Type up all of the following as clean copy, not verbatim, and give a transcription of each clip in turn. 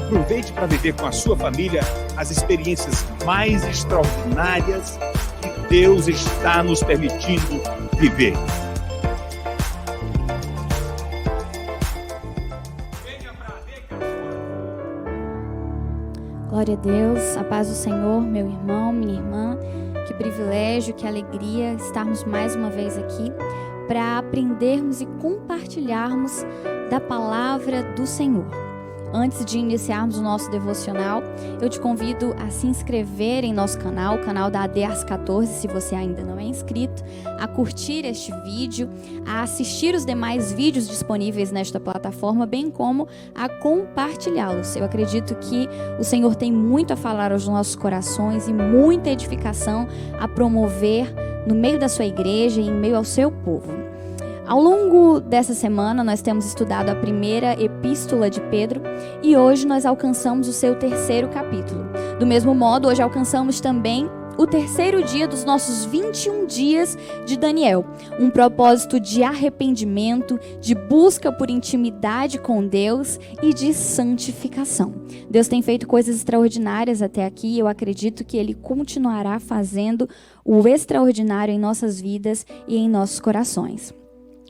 Aproveite para viver com a sua família as experiências mais extraordinárias que Deus está nos permitindo viver. Glória a Deus, a paz do Senhor, meu irmão, minha irmã. Que privilégio, que alegria estarmos mais uma vez aqui para aprendermos e compartilharmos da palavra do Senhor. Antes de iniciarmos o nosso devocional, eu te convido a se inscrever em nosso canal, o canal da AD Ars 14, se você ainda não é inscrito, a curtir este vídeo, a assistir os demais vídeos disponíveis nesta plataforma, bem como a compartilhá-los. Eu acredito que o Senhor tem muito a falar aos nossos corações e muita edificação a promover no meio da sua igreja e em meio ao seu povo. Ao longo dessa semana, nós temos estudado a primeira epístola de Pedro e hoje nós alcançamos o seu terceiro capítulo. Do mesmo modo, hoje alcançamos também o terceiro dia dos nossos 21 dias de Daniel. Um propósito de arrependimento, de busca por intimidade com Deus e de santificação. Deus tem feito coisas extraordinárias até aqui e eu acredito que Ele continuará fazendo o extraordinário em nossas vidas e em nossos corações.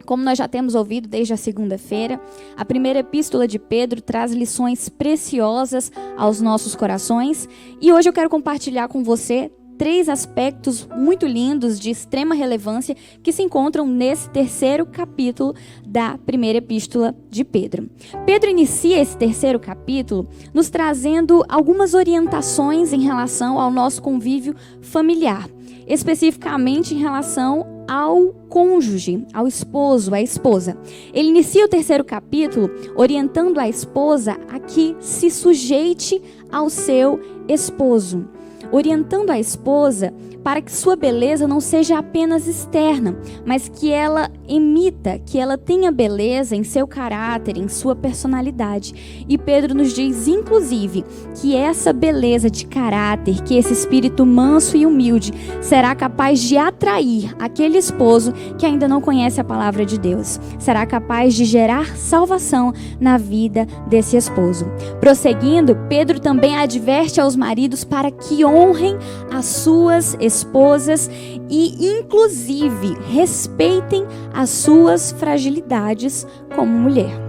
Como nós já temos ouvido desde a segunda-feira, a primeira epístola de Pedro traz lições preciosas aos nossos corações e hoje eu quero compartilhar com você 3 aspectos muito lindos de extrema relevância que se encontram nesse terceiro capítulo da primeira epístola de Pedro. Pedro inicia esse terceiro capítulo nos trazendo algumas orientações em relação ao nosso convívio familiar, especificamente em relação ao cônjuge, ao esposo, à esposa. Ele inicia o terceiro capítulo orientando a esposa a que se sujeite ao seu esposo, orientando a esposa para que sua beleza não seja apenas externa, mas que ela emita, que ela tenha beleza em seu caráter, em sua personalidade. E Pedro nos diz, inclusive, que essa beleza de caráter, que esse espírito manso e humilde será capaz de atrair aquele esposo que ainda não conhece a palavra de Deus. Será capaz de gerar salvação na vida desse esposo. Prosseguindo, Pedro também adverte aos maridos para que honrem as suas esposas e, inclusive, respeitem as suas fragilidades como mulher.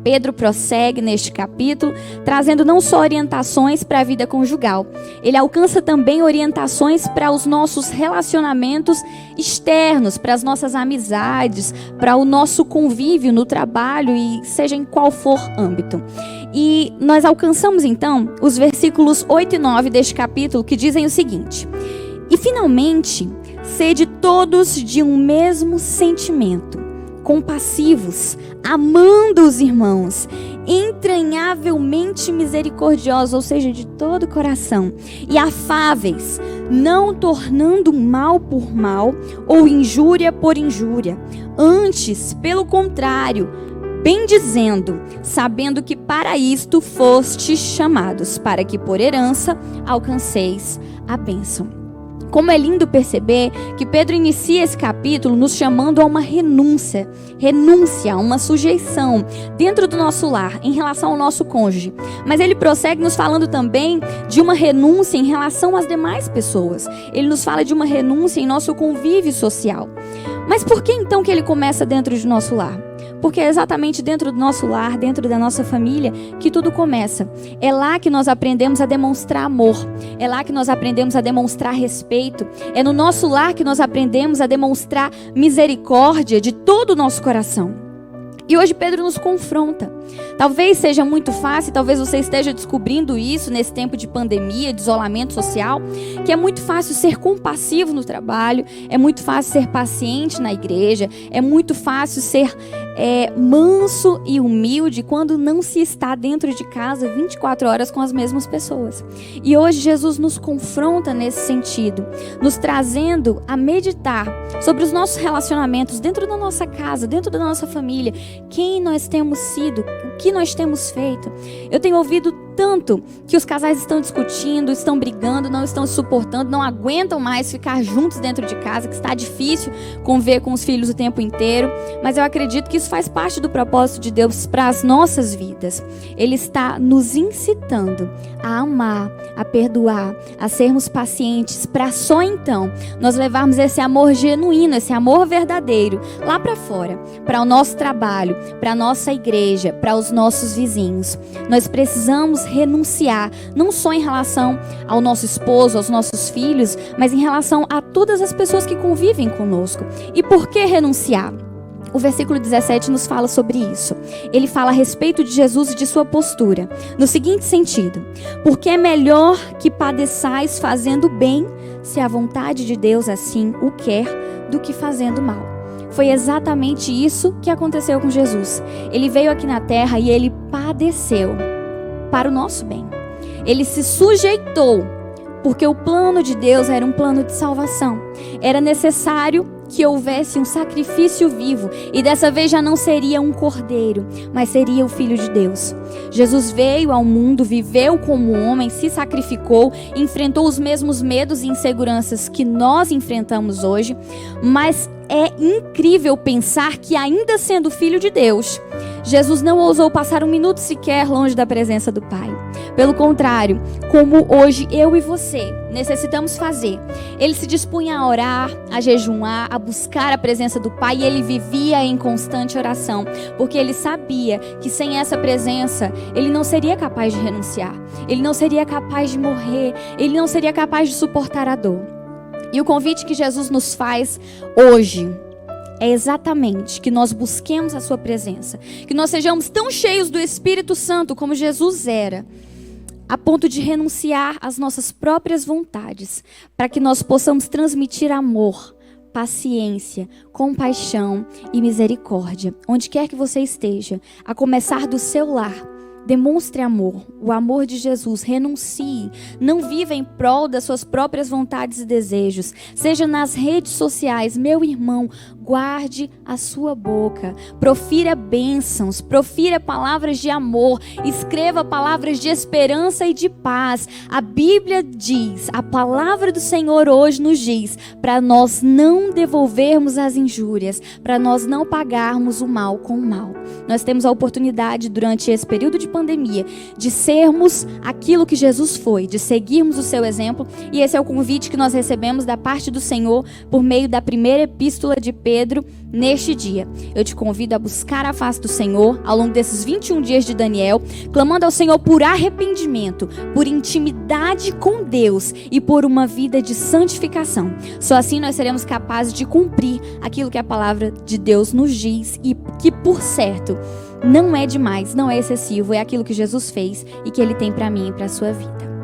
Pedro prossegue neste capítulo, trazendo não só orientações para a vida conjugal, ele alcança também orientações para os nossos relacionamentos externos, para as nossas amizades, para o nosso convívio no trabalho e seja em qual for âmbito. E nós alcançamos então os versículos 8 e 9 deste capítulo que dizem o seguinte: E finalmente, sede todos de um mesmo sentimento, compassivos, amando os irmãos, entranhavelmente misericordiosos, ou seja, de todo o coração, e afáveis, não tornando mal por mal ou injúria por injúria, antes, pelo contrário, bendizendo, sabendo que para isto fostes chamados, para que por herança alcanceis a bênção. Como é lindo perceber que Pedro inicia esse capítulo nos chamando a uma renúncia, uma sujeição dentro do nosso lar, em relação ao nosso cônjuge. Mas ele prossegue nos falando também de uma renúncia em relação às demais pessoas. Ele nos fala de uma renúncia em nosso convívio social. Mas por que então que ele começa dentro de nosso lar? Porque é exatamente dentro do nosso lar, dentro da nossa família, que tudo começa. É lá que nós aprendemos a demonstrar amor. É lá que nós aprendemos a demonstrar respeito. É no nosso lar que nós aprendemos a demonstrar misericórdia de todo o nosso coração. E hoje Pedro nos confronta. Talvez seja muito fácil, talvez você esteja descobrindo isso nesse tempo de pandemia, de isolamento social, que é muito fácil ser compassivo no trabalho, é muito fácil ser paciente na igreja, é muito fácil ser manso e humilde quando não se está dentro de casa 24 horas com as mesmas pessoas. E hoje Jesus nos confronta nesse sentido, nos trazendo a meditar sobre os nossos relacionamentos dentro da nossa casa, dentro da nossa família, quem nós temos sido, o que nós temos feito. Eu tenho ouvido tanto que os casais estão discutindo, estão brigando, não estão se suportando, não aguentam mais ficar juntos dentro de casa, que está difícil conviver com os filhos o tempo inteiro. Mas eu acredito que isso faz parte do propósito de Deus para as nossas vidas. Ele está nos incitando a amar, a perdoar, a sermos pacientes, para só então nós levarmos esse amor genuíno, esse amor verdadeiro lá para fora, para o nosso trabalho, para a nossa igreja, para os nossos vizinhos. Nós precisamos renunciar, não só em relação ao nosso esposo, aos nossos filhos, mas em relação a todas as pessoas que convivem conosco. E por que renunciar? O versículo 17 nos fala sobre isso. Ele fala a respeito de Jesus e de sua postura, no seguinte sentido: porque é melhor que padeçais fazendo bem, se a vontade de Deus assim o quer, do que fazendo mal. Foi exatamente isso que aconteceu com Jesus. Ele veio aqui na terra e ele padeceu para o nosso bem. Ele se sujeitou, porque o plano de Deus era um plano de salvação. Era necessário que houvesse um sacrifício vivo, e dessa vez já não seria um cordeiro, mas seria o Filho de Deus. Jesus veio ao mundo, viveu como homem, se sacrificou, enfrentou os mesmos medos e inseguranças que nós enfrentamos hoje, mas é incrível pensar que, ainda sendo Filho de Deus, Jesus não ousou passar um minuto sequer longe da presença do Pai. Pelo contrário, como hoje eu e você necessitamos fazer, ele se dispunha a orar, a jejuar, a buscar a presença do Pai, e ele vivia em constante oração, porque ele sabia que sem essa presença ele não seria capaz de renunciar, ele não seria capaz de morrer, ele não seria capaz de suportar a dor. E o convite que Jesus nos faz hoje é exatamente que nós busquemos a sua presença, que nós sejamos tão cheios do Espírito Santo como Jesus era, a ponto de renunciar às nossas próprias vontades, para que nós possamos transmitir amor, paciência, compaixão e misericórdia, onde quer que você esteja, a começar do seu lar. Demonstre amor, o amor de Jesus, renuncie, não viva em prol das suas próprias vontades e desejos, seja nas redes sociais. Meu irmão, guarde a sua boca, profira bênçãos, profira palavras de amor, escreva palavras de esperança e de paz. A Bíblia diz, a palavra do Senhor hoje nos diz, para nós não devolvermos as injúrias, para nós não pagarmos o mal com o mal. Nós temos a oportunidade durante esse período de pandemia de sermos aquilo que Jesus foi, de seguirmos o seu exemplo, e esse é o convite que nós recebemos da parte do Senhor por meio da primeira epístola de Pedro neste dia. Eu te convido a buscar a face do Senhor ao longo desses 21 dias de Daniel, clamando ao Senhor por arrependimento, por intimidade com Deus e por uma vida de santificação. Só assim nós seremos capazes de cumprir aquilo que a palavra de Deus nos diz, e que, por certo, não é demais, não é excessivo, é aquilo que Jesus fez e que Ele tem para mim e para a sua vida.